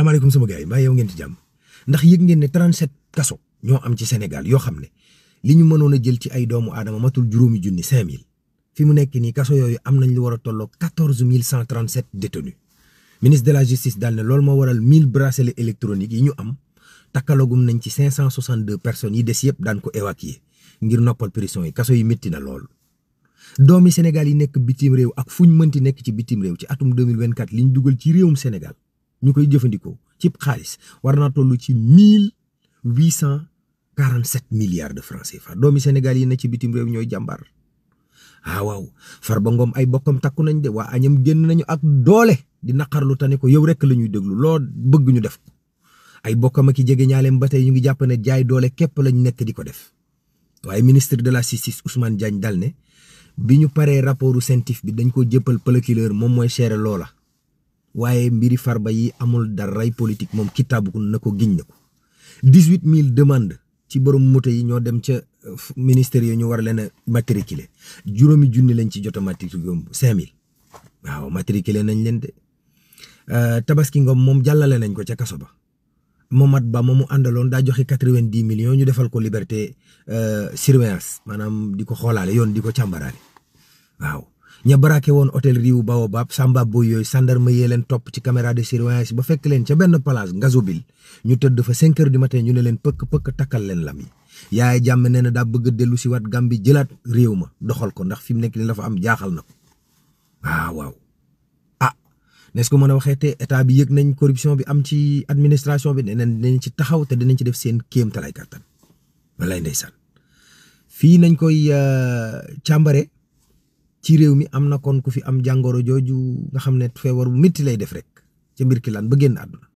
salaamaaleykum sama gars yi mbaa yow ngeen ci jàmm ndax yëg ngeen ne 37 kaso ñoo am ci Sénégal yoo xam ne li ñu mënoon a jël ci ay doomu aadama matul juróomi junni 5000 fi mu nekk nii kaso yooyu am nañ lu war a tolloo 14137 détenus ministre de la justice daal ne loolu moo waral 1000 bracelets électroniques yi ñu am takkalagum nañ ci 562 personnes yi des yëpp daan ko évacuer ngir noppal prison yi kaso yi métti na lool. doomi Sénégal yi nekk bitim réew ak fuñ mënti nekk ci bitim réew ci atum 2024 li ñu dugal ci réewum Sénégal ñu koy jëfandikoo ci xaalis war naa toll ci 1847 milliards de francs CFA doomi Sénégal yi ne ci bitim réew ñooy jàmbaar. waaw Farba Ngom ay bokkam takku nañ de waa añam génn nañu ak doole di naqarlu tane ko yow rek la ñuy déglu loo bëgg ñu def ko ay bokkam ak i jege ñaaleem ba tey ñu ngi jàpp ne jaay doole képp lañ nekk di ko def waaye ministre de la justice Ousmane Diagne dal ne bi ñu paree rapportu CENTIF bi dañ ko jëppal procureur moom mooy seere loola waaye mbiri Farba yi amul daray politique moom kitaabu na ko giñ na ko 18000 demandes ci borom moto yi ñoo dem ca ministère yi ñu war leen a matriculer juróomi junni lañ ci jot a matriculer 5000 waaw matriculer nañ leen de Tabaski Ngom moom jàllale nañ ko ca kaso ba Momat Ba moomu àndaloon daa joxe 90 millions ñu defal ko liberté surveillance maanaam di ko xoolaale yoon di ko càmbaraale waaw ña baraake woon hôtel Riu Baobab Samba Boy yooyu gendarme yee leen topp ci caméra de surveillance ba fekk leen ca benn place Ngazobil ñu tëdd fa 5 heures du matin ñu ne leen pëkk takkal leen lam yi Yaaya Jammeh nee na daa bëgg a dellu si waat Gàmbi jëlaat réew ma doxal ko ndax fi mu nekk ni la fa am jaaxal na ko waaw n'est-ce que mën a waxee te état bi yëg nañ corruption bi am ci administration bi nee nañ ci taxaw te dinañ ci def seen kéem talaay kattan wallaay ndeysaan fii nañ koy càmbare ci réew mi am na kon ku fi am jàngoro jooju nga xam ne feebar bu métti lay def rek ca mbir ki laan ba génn àdduna